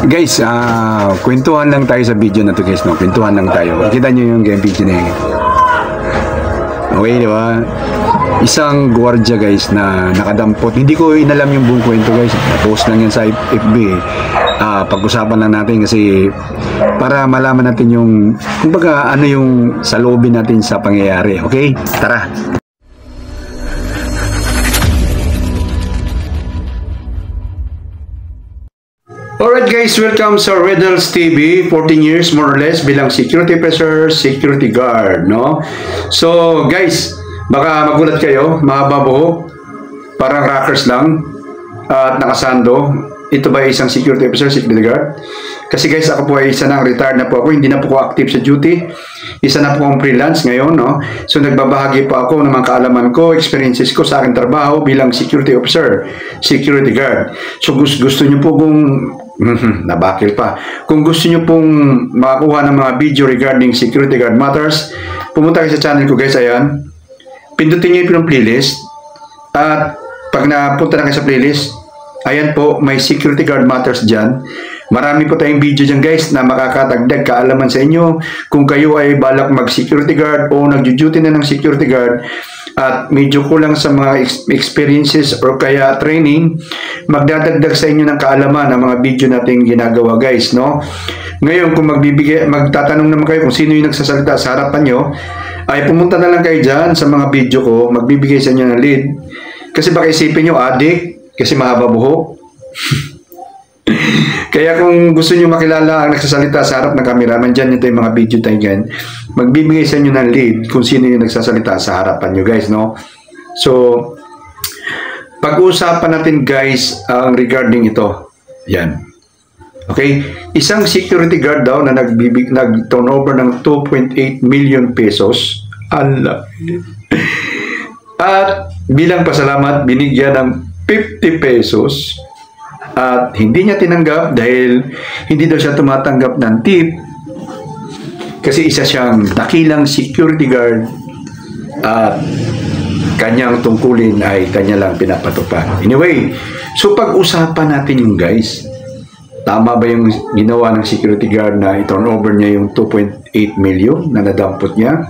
Guys, kwentuhan lang tayo sa video na to guys, no? Kwentuhan lang tayo. Kita nyo yung video na yun. Okay, di ba? Isang gwardiya guys na nakadampot. Hindi ko inalam yung buong kwento guys. Post lang yan sa FB. Pag-usapan lang natin kasi para malaman natin yung kumbaga ano yung saloobin natin sa pangyayari. Okay? Tara! Alright guys, welcome sa Riddles TV. 14 years more or less bilang security officer, security guard, no? So guys, baka magulat kayo, mahaba buhok, parang rockers lang, at nakasando. Ito ba isang security officer, security guard? Kasi guys, ako po ay isa na, retired na po ako, hindi na po ako active sa duty. Isa na po akong freelance ngayon, no? So nagbabahagi po ako ng mga kaalaman ko, experiences ko sa aking trabaho bilang security officer, security guard. So gusto niyo po kung nabakil pa. Kung gusto nyo pong makakuha ng mga video regarding security guard matters, pumunta kayo sa channel ko guys, ayan. Pindutin nyo yung playlist. At pag napunta na kayo sa playlist, ayan po, may security guard matters dyan. Marami po tayong video dyan guys na makakatagdag kaalaman sa inyo. Kung kayo ay balak mag-security guard o nag-duty na ng security guard at medyo kulang sa mga experiences or kaya training, magdadagdag sa inyo ng kaalaman ng mga video nating ginagawa guys, no? Ngayon, kung magtatanong naman kayo kung sino yung nagsasalita sa harapan nyo, ay pumunta na lang kayo dyan sa mga video ko, magbibigay sa inyo ng lead. Kasi baka isipin nyo, addict, kasi mahaba buhok. Kaya kung gusto nyo makilala ang nagsasalita sa harap ng camera, nandyan ito yung mga video tayo dyan. Magbibigay sa inyo ng lead kung sino yung nagsasalita sa harapan nyo guys, no? So, pag-uusapan natin guys ang regarding ito. Yan. Okay? Isang security guard daw na nag-turnover ng 2.8 million pesos. Allah. At bilang pasalamat, binigyan ng 50 pesos. At hindi niya tinanggap dahil hindi daw siya tumatanggap ng tip kasi isa siyang dakilang security guard at kanyang tungkulin ay kanya lang pinapatupad. Anyway, so pag-usapan natin yung guys, tama ba yung ginawa ng security guard na i-turnover niya yung 2.8 million na nadampot niya?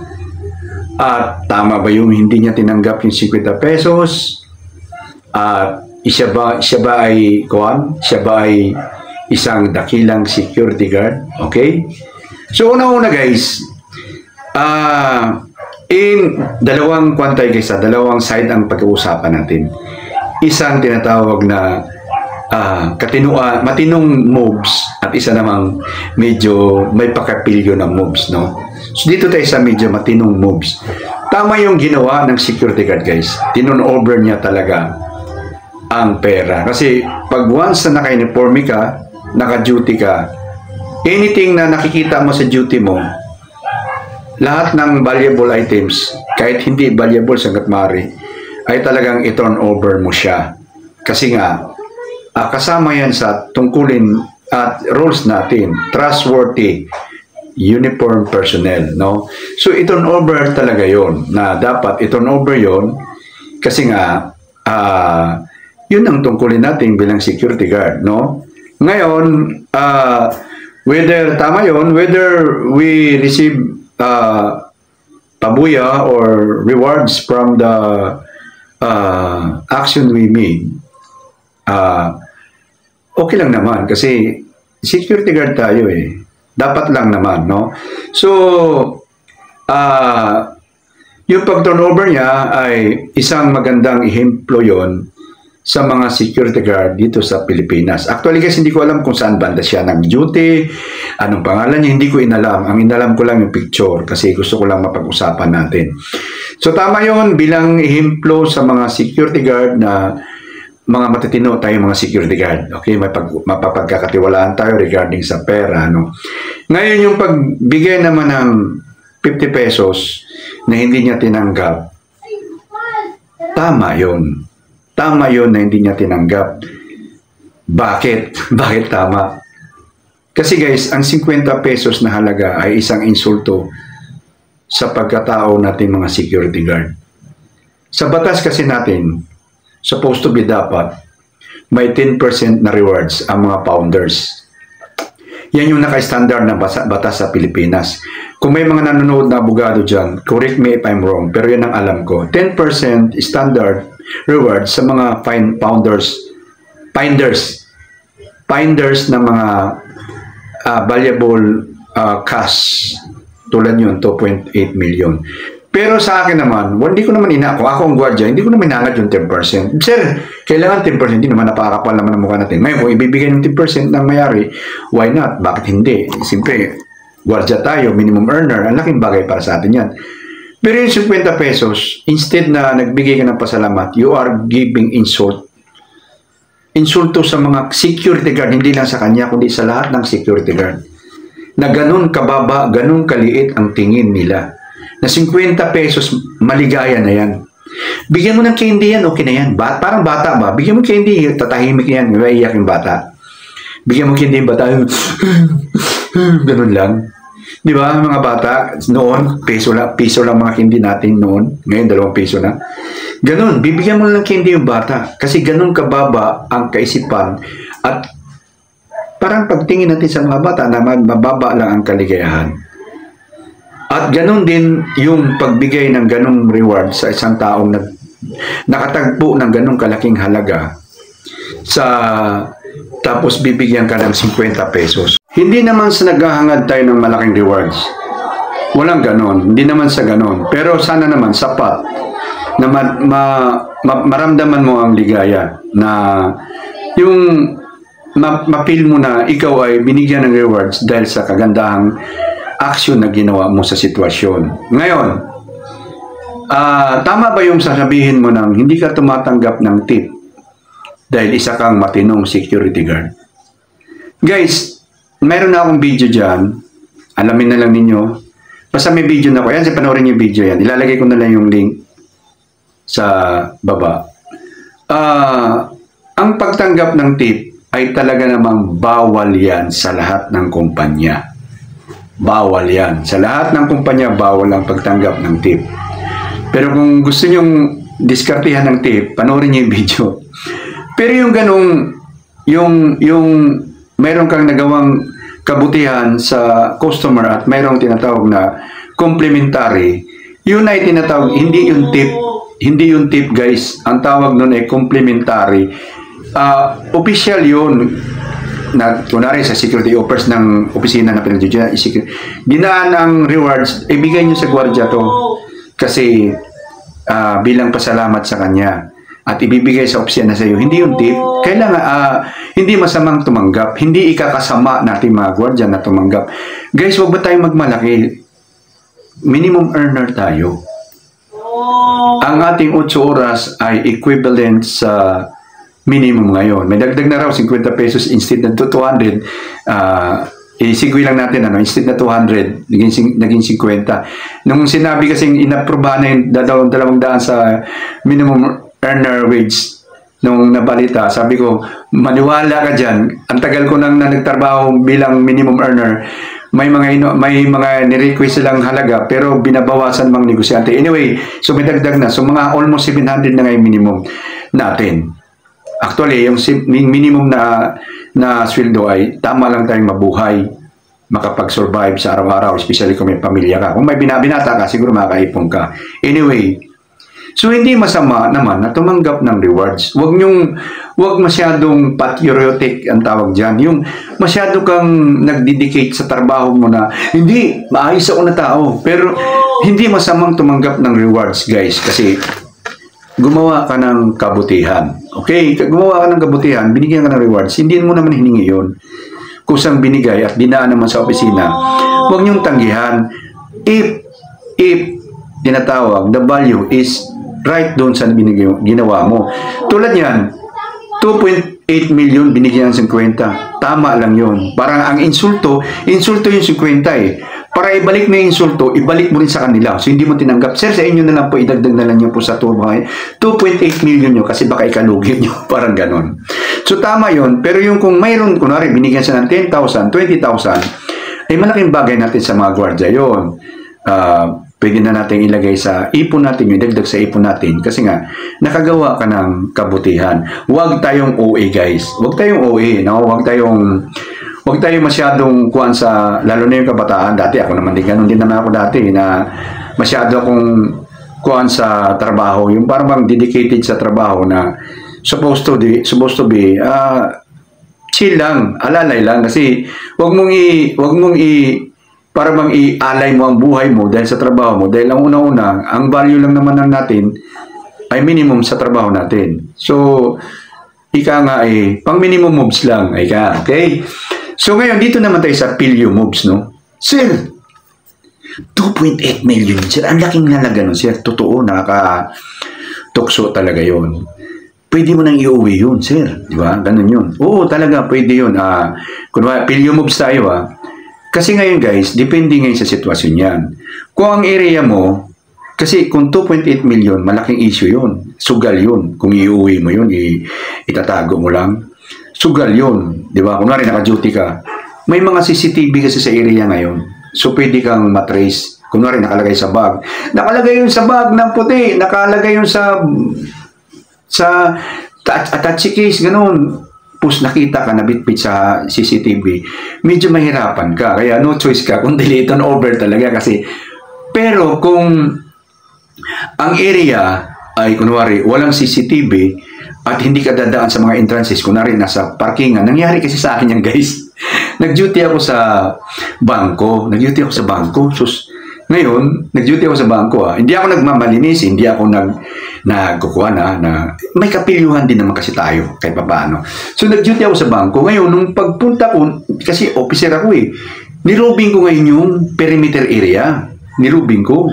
At tama ba yung hindi niya tinanggap yung 50 pesos? At siya ba ay isang dakilang security guard? Okay? So, una-una guys, in dalawang kwantay guys, dalawang side ang pag-uusapan natin. Isang tinatawag na matinong moves at isa namang medyo may pakapilyo ng moves, no? So, dito tayo sa medyo matinong moves. Tama yung ginawa ng security guard guys. Tinon-over niya talaga ang pera. Kasi pag once na naka-uniforme ka, naka-duty ka, anything na nakikita mo sa duty mo, lahat ng valuable items, kahit hindi valuable hangga't maaari, ay talagang i-turn over mo siya. Kasi nga, kasama yan sa tungkulin at rules natin, trustworthy uniform personnel, no? So, i-turn over talaga yon na dapat i-turn over yon kasi nga, yun ang tungkulin natin bilang security guard, no? Ngayon, whether tama yun, whether we receive pabuya or rewards from the action we made, okay lang naman kasi security guard tayo eh. Dapat lang naman, no? So, yung pag-turnover niya ay isang magandang ehemplo yon sa mga security guard dito sa Pilipinas. Actually guys, hindi ko alam kung saan banda siya nag-duty, anong pangalan niya, hindi ko inalam. Ang inalam ko lang yung picture kasi gusto ko lang mapag-usapan natin. So tama yon bilang ehemplo sa mga security guard na mga matitino tayo mga security guard. Okay, mapapagkakatiwalaan tayo regarding sa pera, no? Ngayon yung pagbigay naman ng 50 pesos na hindi niya tinanggap, tama yon. Tama yun na hindi niya tinanggap. Bakit? Bakit tama? Kasi guys, ang 50 pesos na halaga ay isang insulto sa pagkatao natin mga security guard. Sa batas kasi natin, supposed to be dapat may 10% na rewards ang mga founders. Yan yung naka-standard na batas sa Pilipinas. Kung may mga nanonood na abogado dyan, correct me if I'm wrong, pero yan ang alam ko. 10% standard reward sa mga finders ng mga valuable cash. Tulad yun, 2.8 million. Pero sa akin naman, hindi ko naman ako ang gwardiya, hindi ko naman inangad yung 10%. Sir, kailangan 10%, hindi naman napakakapal naman ang mukha natin. Ngayon, kung ibibigay ng 10% ng mayari, why not? Bakit hindi? Siyempre, gwardiya tayo, minimum earner, ang laking bagay para sa atin yan. Pero yung 50 pesos, instead na nagbigay ka ng pasalamat, you are giving insult. Insulto sa mga security guard, hindi lang sa kanya, kundi sa lahat ng security guard. Na ganun kababa, ganun kaliit ang tingin nila. Na 50 pesos, maligaya na yan. Bigyan mo ng candy yan, okay na yan. Parang bata ba? Bigyan mo ng candy, tatahimik yan, maiiyak yung bata. Bigyan mo ng candy yung bata, ganun lang. Di ba, mga bata, noon, piso lang mga candy natin noon. Ngayon, 2 piso na. Ganun, bibigyan mo lang ng candy yung bata. Kasi ganun kababa ang kaisipan. At parang pagtingin natin sa mga bata na mababa lang ang kaligayahan. At ganun din yung pagbigay ng ganung reward sa isang taong nakatagpo ng ganung kalaking halaga tapos bibigyan ka ng 50 pesos. Hindi naman sa naghahangad tayo ng malaking rewards. Walang ganon. Hindi naman sa ganon. Pero sana naman sapat na maramdaman mo ang ligaya na yung mapil mo na ikaw ay binigyan ng rewards dahil sa kagandahang action na ginawa mo sa sitwasyon. Ngayon, tama ba yung sasabihin mo nang hindi ka tumatanggap ng tip dahil isa kang matinong security guard? Guys, mayroon na akong video dyan. Alamin na lang ninyo. Basta may video na ako. Yan, panoorin yung video yan. Ilalagay ko na lang yung link sa baba. Ang pagtanggap ng tip ay talaga namang bawal yan sa lahat ng kumpanya. Bawal yan. Sa lahat ng kumpanya, bawal ang pagtanggap ng tip. Pero kung gusto nyong diskartihan ng tip, panoorin niyo yung video. Pero yung ganong, yung mayroon kang nagawang kabutihan sa customer at mayroong tinatawag na complimentary, yun ay tinatawag, hindi yung tip guys. Ang tawag nun ay complimentary. Official yun. Kunwari sa security offers ng opisina na pinagdudyan, dinaan ang rewards, ibigay nyo sa gwardiya to kasi bilang pasalamat sa kanya at ibibigay sa opisina sa iyo. Hindi yung tip. Kailangan, hindi masamang tumanggap. Hindi ikakasama natin mga gwardiya na tumanggap. Guys, huwag ba tayong magmalaki? Minimum earner tayo. Ang ating 8 oras ay equivalent sa minimum ngayon. May dagdag na raw 50 pesos instead na 200. Isigwi lang natin instead na 200 naging 50. Nung sinabi kasing inapprobahan na yung 200 sa minimum earner wage nung nabalita, sabi ko maniwala ka dyan. Ang tagal ko nang nagtrabaho bilang minimum earner, may mga ni-request silang halaga pero binabawasan mga negosyante. Anyway, so may dagdag na. So mga almost 700 na ngayon minimum natin. Actually, yung minimum na sweldo ay tama lang tayong mabuhay, makapag-survive sa araw-araw, especially kung may pamilya ka. Kung may binata ka, siguro makakaipon ka. Anyway, so hindi masama naman na tumanggap ng rewards. Huwag masyadong patriotic ang tawag dyan. Yung masyado kang nagdedicate sa trabaho mo na, hindi, maayos ako na tao. Pero hindi masamang tumanggap ng rewards, guys, kasi gumawa ka ng kabutihan. Okay? Gumawa ka ng kabutihan, binigyan ka ng rewards, hindi mo naman hiningi yun. Kusang binigay at dinaan naman sa opisina, huwag niyong tanggihan. If tinatawag, the value is right doon sa ginawa mo. Tulad yan, 2.8 million binigyan ng 50. Tama lang yun. Parang ang insulto yung 50 eh. Para ibalik mo yung insulto, ibalik mo rin sa kanila. So, hindi mo tinanggap. Sir, sa inyo na lang po, idagdag na lang nyo po sa 2.8 million nyo kasi baka ikalugi nyo. Parang ganon. So, tama yun. Pero yung kung mayroon, kunwari, binigyan siya ng 10,000, 20,000, ay malaking bagay natin sa mga gwardiya yun. Pwede na natin ilagay sa ipon natin, yung idagdag sa ipon natin. Kasi nga, nakagawa ka ng kabutihan. Huwag tayong OA, guys. Huwag tayong OA. No? huwag tayo masyadong kuhan sa, lalo na yung kabataan. Dati ako naman din, ganun din naman ako dati, na masyado akong kuhan sa trabaho, yung parang bang dedicated sa trabaho na supposed to be chill lang, alalay lang, kasi wag mong para bang ialay mo ang buhay mo dahil sa trabaho mo, dahil ang una-una, ang value lang naman natin ay minimum sa trabaho natin. So, ika nga pang minimum moves lang, okay? So ngayon, dito naman tayo sa Pilyo moves, no? Sir, 2.8 million, sir. Ang laking halaga nun, sir. Totoo, nakaka-tukso talaga yon. Pwede mo nang iuwi yun, sir. Di ba? Ganun yun. Oo, talaga, pwede yun. Kunwari, Pilyo moves tayo, Kasi ngayon, guys, depende ngayon sa sitwasyon yan. Kung ang area mo, kasi kung 2.8 million, malaking issue yun. Sugal yun. Kung iuwi mo yun, itatago mo lang. Sugal yun. Di ba? Kunwari, naka-duty ka. May mga CCTV kasi sa area ngayon. So, pwede kang matrace. Kunwari, nakalagay sa bag. Nakalagay yun sa bag ng puti. Nakalagay yun sa attache case, ganun. Tapos nakita ka, nabitbit sa CCTV. Medyo mahirapan ka. Kaya no choice ka kung delete on over talaga kasi. Pero kung ang area ay kunwari walang CCTV at hindi ka dadaan sa mga entrances, kunwari nasa parkingan. Nangyari kasi sa akin yan, guys. Nag-duty ako sa bangko. Ngayon, nag-duty ako sa bangko. Hindi ako nagmamalinis, hindi ako nagkukuha na may kapilyuhan din naman kasi tayo, kahit paano. So, nag-duty ako sa bangko. Ngayon, nung pagpunta ko, kasi officer ako nirubing ko ngayon yung perimeter area. Nirubing ko.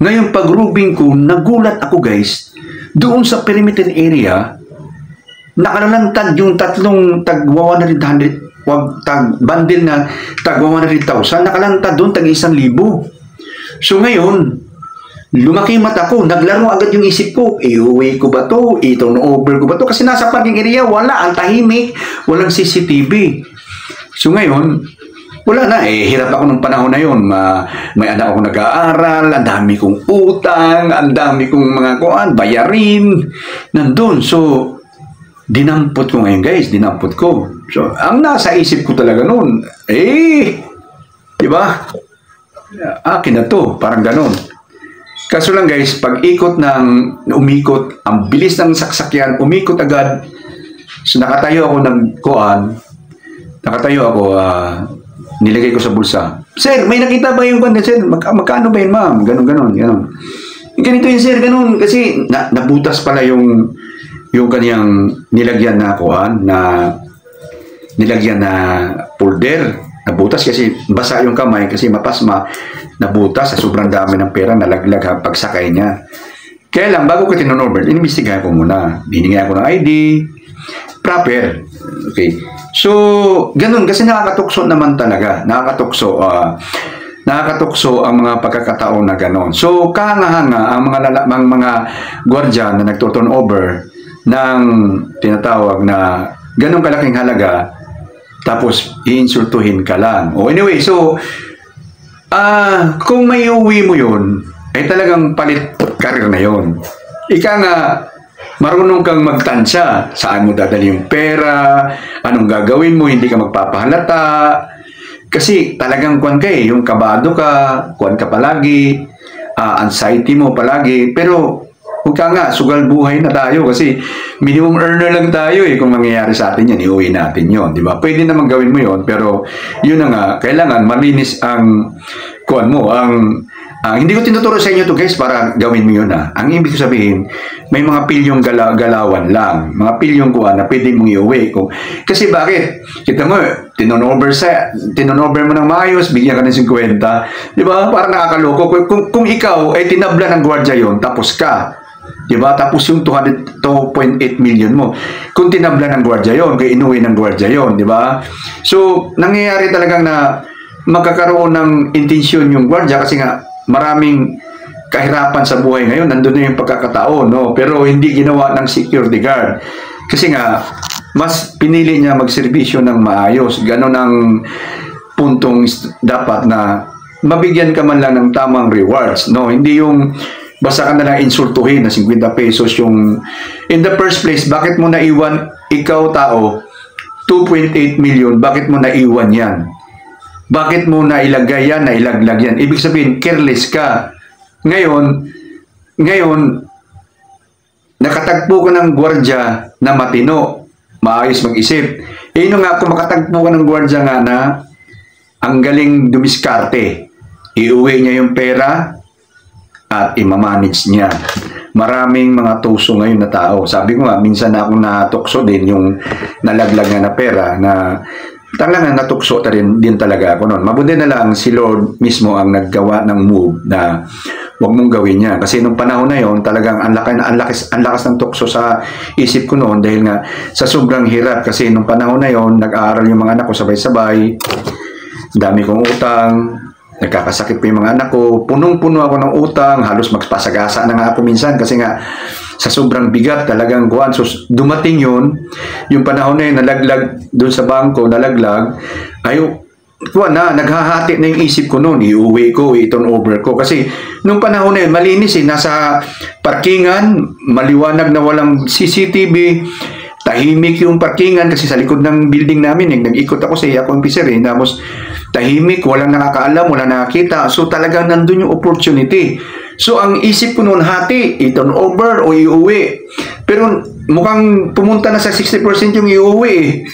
Ngayon, pag-rubing ko, nagulat ako, guys, doon sa perimeter area, nakalantad yung tatlong bandil na tagwa 100,000, nakalantad doon, tag 1,000. So ngayon, lumaki mata ko, naglaro agad yung isip ko, iuwi ko ba to? I-turn over ko ba to? Kasi nasa parking area, wala, ang tahimik, walang CCTV. So ngayon, wala na, hirap ako nung panahon na yun. May anak ako nag-aaral, ang dami kong utang, ang dami kong mga bayarin, nandun. So, dinampot ko ngayon, guys, dinampot ko. So, ang nasa isip ko talaga noon, di ba? Akin na to, parang ganon. Kaso lang, guys, pag umikot, ang bilis ng saksakyan, umikot agad. So, nakatayo ako, nilagay ko sa bulsa. Sir, may nakita ba yung kanya, sir? Magkano ba yun, ma'am? Ganon. Ganito yun, sir, ganon. Kasi, nabutas pala yung kanyang nilagyan na nilagyan na folder, nabutas kasi basa yung kamay kasi mapasma, nabutas sa sobrang dami ng pera, nalaglag pagsakay niya. Kaya lang, bago ko tinonover, inimbestigahan ko muna. Binigyan ko ng ID, proper. Okay. So, ganun, kasi nakakatukso naman talaga. Nakakatukso ang mga pagkakataon na ganun. So, kahanga-hanga ang mga gwardiya na nagtuturn over ng tinatawag na ganun kalaking halaga, tapos iinsultuhin ka lang. Anyway, so, kung may uwi mo yun, ay talagang palit karir na yun. Ika nga, marunong kang magtansya. Saan mo dadali yung pera, anong gagawin mo, hindi ka magpapahalata. Kasi talagang kuwan ka yung kabado ka, kuwan ka palagi, anxiety mo palagi, pero huwag ka nga, sugal buhay na tayo kasi minimum earner lang tayo kung mangyayari sa atin yan, iuwi natin yon, di ba? Pwede naman gawin mo yon, pero yun na nga, kailangan malinis ang kuwan mo, hindi ko tinuturo sa inyo to, guys, para gawin mo yun. Ang ibig ko sabihin, may mga pilyong galawan lang, mga pilyong kuwan na pwede mong iuwi. Kasi bakit? Kita mo, tinonover mo ng maayos, bigyan ka ng 50, di ba? Parang nakakaloko. Kung ikaw ay tinabla ng gwardiya yon, tapos ka, diba? Tapos yung 2.8 million mo, kung tinabla ng gwardiya yon, kaya inuwi ng gwardiya yon, diba? So, nangyayari talagang na magkakaroon ng intensyon yung gwardiya kasi nga maraming kahirapan sa buhay ngayon, nandun na yung pagkakataon, no? Pero hindi ginawa ng security guard. Kasi nga, mas pinili niya magserbisyo ng maayos. Ganon ang puntong dapat na mabigyan ka man lang ng tamang rewards, no? Hindi yung basta ka na lang insultuhin na 50 pesos yung... In the first place, bakit mo naiwan ikaw tao 2.8 million, bakit mo naiwan yan? Bakit mo nailagay yan, nailaglag yan? Ibig sabihin, careless ka. Ngayon, nakatagpo ka ng gwardya na matino, maayos mag-isip. Yun nga, kung makatagpo ka ng gwardya nga na ang galing dumiskarte, iuwi niya yung pera at imamanage niya. Maraming mga tuso ngayon na tao. Sabi ko nga, minsan na akong natukso din yung nalaglag na pera na talagang natukso din talaga ako noon. Mabuti na lang si Lord mismo ang naggawa ng move na huwag mong gawin niya. Kasi nung panahon na yon talagang ang lakas ng tukso sa isip ko noon dahil nga sa sobrang hirap. Kasi nung panahon na yon nag-aaral yung mga anak ko sabay-sabay. Dami kong utang. Nagkakasakit pa yung mga anak ko. Punong-puno ako ng utang. Halos magpasagasa na nga ako minsan kasi nga sa sobrang bigat talagang kuwan. So dumating yun. Yung panahon na yun, nalaglag doon sa bangko, nalaglag. Kuwan na, naghahati na yung isip ko noon. Iuwi ko, i-turn over ko. Kasi nung panahon na yun, malinis eh. Nasa parkingan, maliwanag na walang CCTV. Tahimik yung parkingan kasi sa likod ng building namin. Nag-ikot ako sa Iyako Officer eh. Tapos tahimik, walang nakakaalam, walang nakakita. So talagang nandun yung opportunity. So ang isip ko noon, hati, i-turn over o iuwi. Pero mukhang pumunta na sa 60% yung iuwi eh.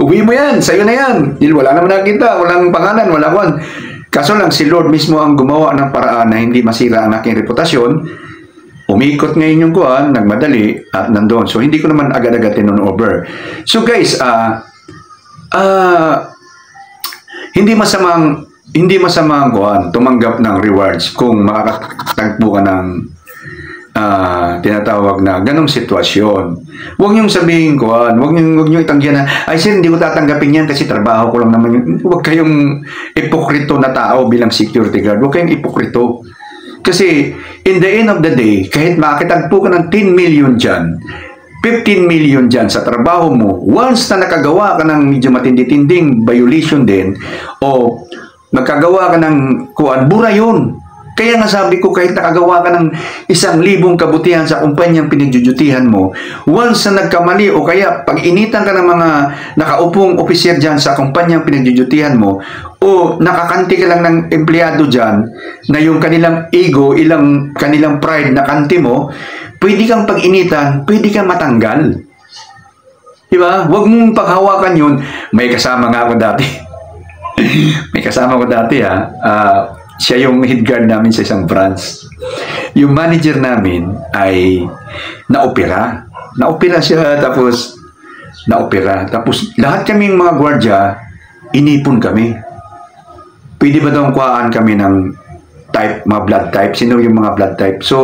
Uwi mo yan, sa'yo na yan. Wala naman nakita, walang pangalan, wala kwan. Kaso lang si Lord mismo ang gumawa ng paraan na hindi masira ang aking reputasyon. Umikot ngayon yung kuhan, nagmadali at nandoon. So hindi ko naman agad-agad tinon over. So guys, hindi masamang kuhan tumanggap ng rewards kung makakatagpo ka ng tinatawag na ganong sitwasyon. Huwag niyong sabihin kuhan, huwag niyong itanggihan na, ay sir, hindi ko tatanggapin yan kasi trabaho ko lang naman yun. Huwag kayong ipokrito na tao bilang security guard. Huwag kayong ipokrito. Kasi, in the end of the day, kahit makakitagpo ka ng 10 million dyan, 15 million dyan sa trabaho mo, once na nakagawa ka ng medyo matindi-tinding violation din, o magkagawa ka ng kuan, bura yun. Kaya nga sabi ko, kahit nakagawa ka ng 1,000 kabutihan sa kumpanyang pinagdudutihan mo, once na nagkamali o kaya pag-initan ka ng mga nakaupong opisyer dyan sa kumpanyang pinagdudutihan mo, o nakakanti ka lang ng empleyado dyan, na yung kanilang ego, kanilang pride na kanti mo, pwede kang pag-initan, pwede kang matanggal. Diba? Huwag mong paghawakan yun. May kasama nga ako dati. May kasama ko dati siya yung head guard namin sa isang branch. Yung manager namin ay naopera. Naopera siya, tapos lahat kaming mga gwardya, inipon kami. Pwede ba daw kuhaan kami ng type, mga blood type? Sino yung mga blood type? So,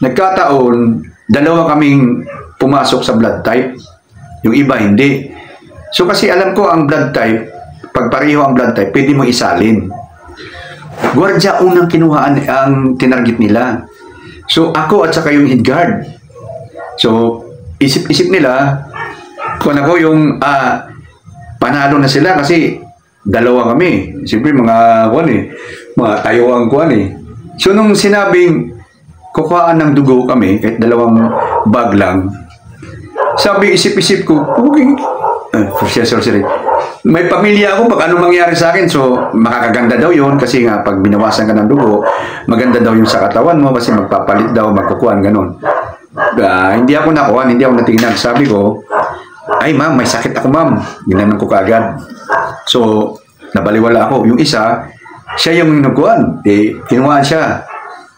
nagkataon, dalawa kaming pumasok sa blood type. Yung iba, hindi. So, kasi alam ko ang blood type, pag pareho ang blood type, pwede mo isalin. Gwardya unang kinuhaan ang tinarget nila. So, ako at saka yung head guard. So, isip-isip nila, kung ako yung panalo na sila kasi dalawa kami. Siyempre, mga tayuang kuwan eh. So, nung sinabing kukuhaan ng dugo kami, kahit dalawang bag lang, sabi, isip-isip ko, okay. Sorry. May pamilya ako, pag ano mangyari sa akin, so makakaganda daw yun kasi nga pag binawasan ka ng dugo, maganda daw yung sa katawan mo kasi magpapalit daw, magkukuhan, ganun. Hindi ako nakuhan, hindi ako natingnan. Sabi ko, ay ma'am, may sakit ako ma'am. Ginanong ko kaagad. So, nabaliwala ako. Yung isa, siya yung nagkuhan. Kinuhaan siya.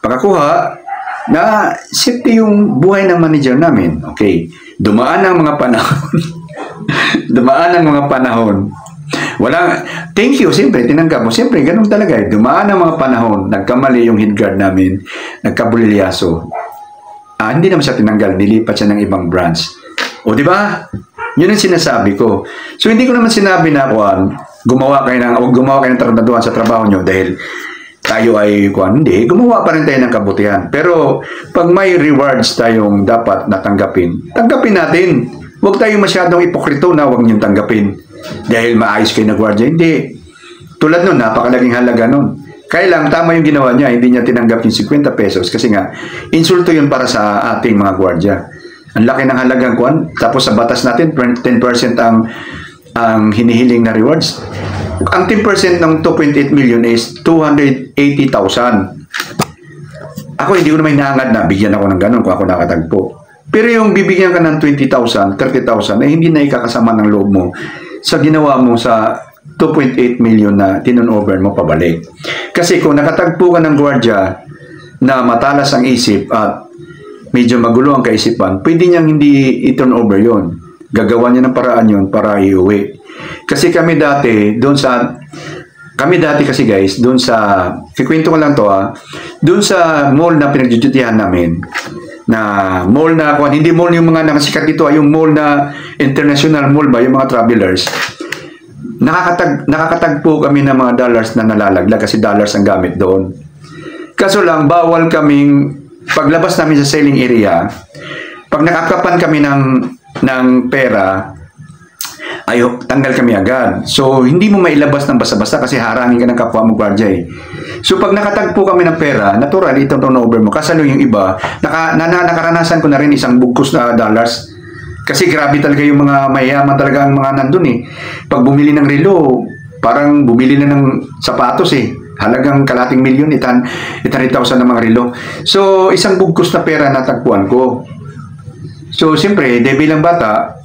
Pagkakuha, na safety yung buhay ng manager namin. Okay. Dumaan ang mga panahon. Thank you, siyempre, tinanggap mo. Siyempre, ganun talaga eh. Dumaan ang mga panahon, nagkamali yung head guard namin, nagkabulilyaso. Hindi naman siya tinanggal, nilipat siya ng ibang branch. O, di ba? Yun ang sinasabi ko. So, hindi ko naman sinabi na, gumawa kayo ng trabaduhan sa trabaho nyo dahil tayo ay, hindi, gumawa pa rin tayo ng kabutihan. Pero, pag may rewards tayong dapat natanggapin, tanggapin natin. Huwag tayo masyadong ipokrito na huwag niyong tanggapin. Dahil maayos kayo na gwardiya. Hindi. Tulad nun, napakalaging halaga nun. Kaya lang, tama yung ginawa niya. Hindi niya tinanggap yung 50 pesos kasi nga, insulto yun para sa ating mga gwardiya. Ang laki ng halagang kuan. Tapos sa batas natin, 10% ang hinihiling na rewards. Ang 10% ng 2.8 million is 280,000. Ako hindi ko naman hinahangad na bigyan ako ng ganun kung ako nakatagpo. Pero yung bibigyan ka ng 20,000, 30,000, eh hindi na ikakasama ng loob mo sa ginawa mo sa 2.8 million na tinurnover mo pabalik. Kasi kung nakatagpo ka ng gwardiya na matalas ang isip at medyo magulo ang kaisipan, pwede niyang hindi i-turnover yun. Gagawa niya ng paraan yun para iuwi. Kasi kami dati kasi guys, doon sa, kikwento ko lang to doon sa mall na pinagdudutihan namin, na mall na, hindi mall yung mga nakasikat dito, yung mall na international mall ba, yung mga travelers, nakakatagpo kami ng mga dollars na nalalaglag kasi dollars ang gamit doon. Kaso lang, bawal kaming, paglabas namin sa selling area, pag nakakapan kami ng pera, tanggal kami agad. So, hindi mo mailabas ng basta-basta kasi harangin ka ng kapwa mo gwardiya eh. So, pag nakatagpo kami ng pera, natural, itong turnover mo. Kasalo yung iba, nakaranasan ko na rin isang bugkos na dollars. Kasi grabe talaga yung mga mayaman talaga ang mga nandun eh. Pag bumili ng relo, parang bumili na ng sapatos eh. Halagang kalating milyon, 800,000 na mga relo. So, isang bugkos na pera natagpuan ko. So, siyempre, bilang bata,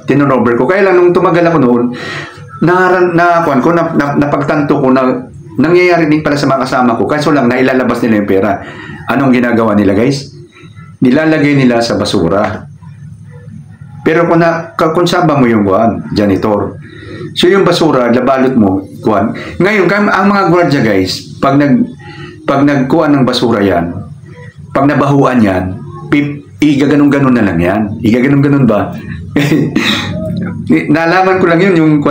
tinurnover ko. Kaya lang nung tumagal ako noon, napagtanto ko na nangyayari din pala sa mga kasama ko. Kaso lang, nailalabas nila yung pera. Anong ginagawa nila, guys? Nilalagay nila sa basura. Pero kung saba mo yung janitor. So yung basura, labalot mo, Ngayon, ang mga gwardiya, guys, pag nagkuhan ng basura yan, pag nabahuan yan, igaganong-ganon na lang yan. Igaganong-ganon ba? Nalaman ko lang yun, yung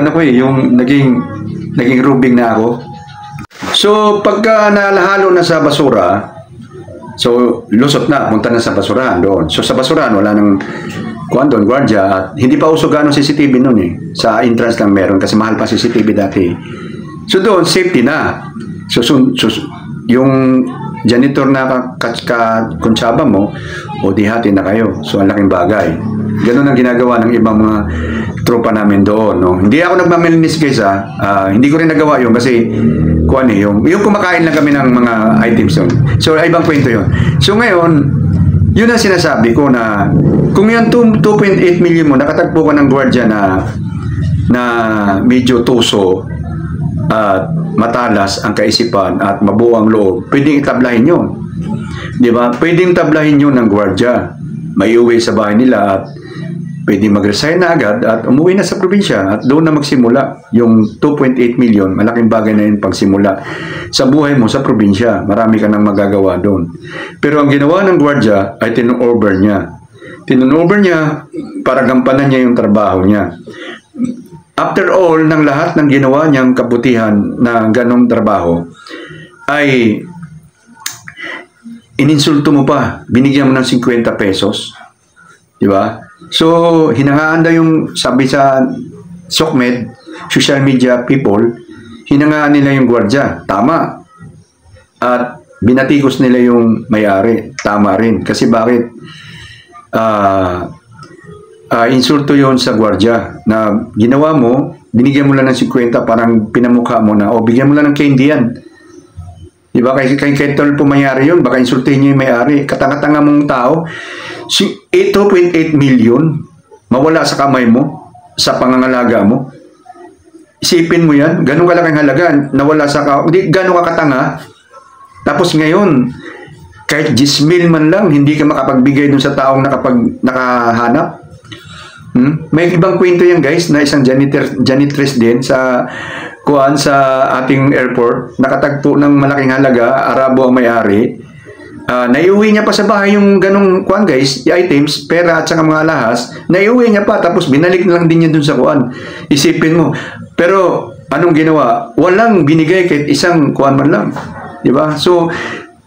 naging rubing na ako. So, pagka nalahalo na sa basura, so, lusot na, punta na sa basurahan doon. So, sa basurahan, wala nang doon, gwardiya. At hindi pa uso gano'ng CCTV noon eh. Sa entrance lang meron kasi mahal pa CCTV dati. So, doon, safety na. So, yung janitor na kontsaba mo, o dihati na kayo. So, ang laking bagay. Ganun ang ginagawa ng ibang mga tropa namin doon. No? Hindi ako nagmamalinis guys hindi ko rin nagawa yun kasi yung kumakain lang kami ng mga items yun. So, ibang kwento yun. So, ngayon, yun ang sinasabi ko na kung yung 2.8 million mo, nakatagpo ka ng gwardiya na medyo tuso at matalas ang kaisipan at mabuo ang loob, pwedeng itablahin yun. Di ba? Pwedeng tablahin yun ng gwardiya. Maiuwi sa bahay nila at pwedeng mag-resign na agad at umuwi na sa probinsya at doon na magsimula yung 2.8 million. Malaking bagay na yun pagsimula sa buhay mo sa probinsya. Marami ka nang magagawa doon. Pero ang ginawa ng gwardiya ay tinurnover niya. Tinurnover niya para gampanan niya yung trabaho niya. After all, ng lahat ng ginawa niyang kabutihan na ganong trabaho, ay ininsulto mo pa, binigyan mo ng 50 pesos. Di ba? So, hinangaan daw yung, sabi sa SOCMED, social media people, hinangaan nila yung gwardiya. Tama. At binatikos nila yung may-ari. Tama rin. Kasi bakit? Insulto yon sa gwardiya na ginawa mo, binigyan mo lang ng 50, parang pinamukha mo na, o bigyan mo lang ng candy yan. Diba? Kay Tol pumayari yun, baka insultihin niya yung may-ari. Katanga-tanga mong tao, 2.8 million mawala sa kamay mo, sa pangangalaga mo. Isipin mo yan, ganun kalaking halaga, nawala sa ganun ka katanga. Tapos ngayon, kahit 10,000 man lang, hindi ka makapagbigay dun sa taong nakahanap. May ibang kwento yan guys, na isang janitress din sa ating airport, nakatagpo ng malaking halaga, Arabo ang may-ari. Naiuwi niya pa sa bahay yung ganong guys, yung items, pera at saka mga lahas, naiuwi niya pa, tapos binalik na lang din niya dun sa Isipin mo. Pero anong ginawa? Walang binigay kahit isang man lang. Diba? So,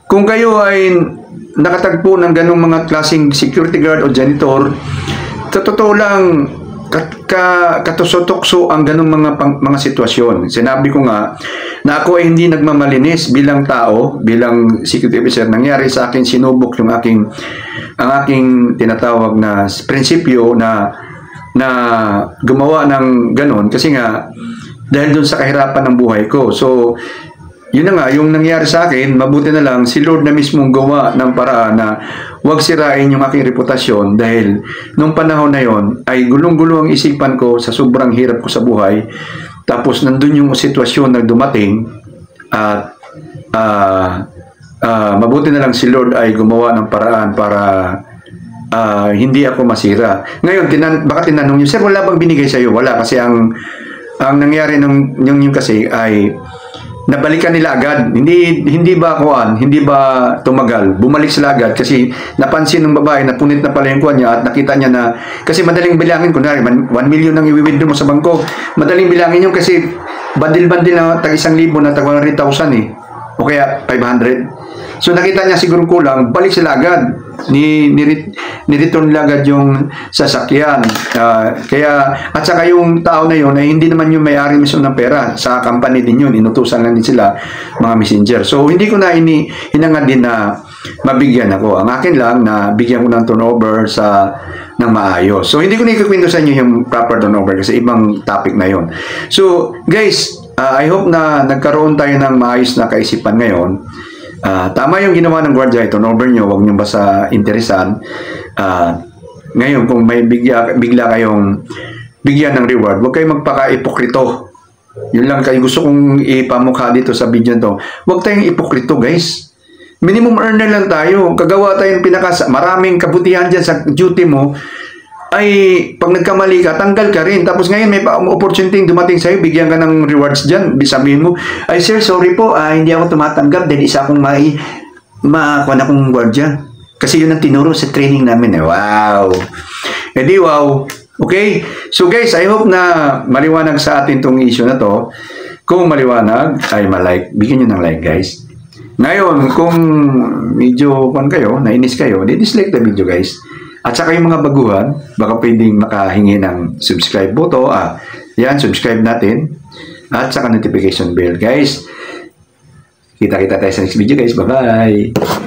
kung kayo ay nakatagpo ng ganong mga klaseng security guard o janitor, sa totoo lang, katusok-tukso ang ganung mga sitwasyon. Sinabi ko nga na ako ay hindi nagmamalinis bilang tao, bilang security officer. Nangyari sa akin, sinubok yung ang aking tinatawag na prinsipyo na gumawa ng ganon kasi nga dahil dun sa kahirapan ng buhay ko. So, yun na nga, yung nangyari sa akin, mabuti na lang si Lord na mismong gawa ng paraan na huwag sirain yung aking reputasyon dahil nung panahon na yon ay gulong-gulo ang isipan ko sa sobrang hirap ko sa buhay. Tapos nandun yung sitwasyon na dumating at mabuti na lang si Lord ay gumawa ng paraan para hindi ako masira. Ngayon, baka tinanong niyo, sir, wala bang binigay sa'yo? Wala, kasi ang nangyari yung kasi ay nabalikan nila agad. Hindi ba tumagal. Bumalik sila agad kasi napansin ng babae na punit na pala yung kuha niya at nakita niya na kasi madaling bilangin, kunwari 1 million ang i-withdraw mo sa bangko. Madaling bilangin yun kasi bandil-bandil na tag 1,000 na tag 100,000 eh. O kaya 500. So nakita niya siguro kulang, balik sila agad. Ni-return nila agad yung sasakyan. At saka yung tao na yun ay hindi naman yung may-ari mismo ng pera. Sa company din yun, inutusan lang din sila mga messenger. So hindi ko na hinangad din na mabigyan ako. Ang akin lang na bigyan ko ng turnover ng maayos. So hindi ko na ikukwento sa inyo yung proper turnover kasi ibang topic na yun. So guys, I hope na nagkaroon tayo ng maayos na kaisipan ngayon. Tama yung ginawa ng gwardiya, turnover nyo, huwag nyo basta interesan. Ngayon, kung may bigla kayong bigyan ng reward, huwag kayong magpaka-ipokrito. Yun lang kayo gusto kong ipamukha dito sa video to. Huwag tayong ipokrito, guys. Minimum earner lang tayo. Kagawa tayong maraming kabutihan dyan sa duty mo, ay pag nagkamali ka, tanggal ka rin. Tapos ngayon may opportunity dumating sa'yo, bigyan ka ng rewards dyan. Sabihin mo, ay sir, sorry po, hindi ako tumatanggap dahil isa akong makuha na akong gwardiya. Kasi yun ang tinuro sa training namin. Wow! Edi wow! Okay? So guys, I hope na maliwanag sa atin itong issue na to. Kung maliwanag, ay bigyan nyo ng like guys. Ngayon, kung medyo nainis kayo, dislike the video guys. At saka yung mga baguhan, baka pwedeng makahingi ng subscribe button. Yan, subscribe natin. At saka notification bell. Guys, kita-kita tayo sa next video guys. Bye-bye!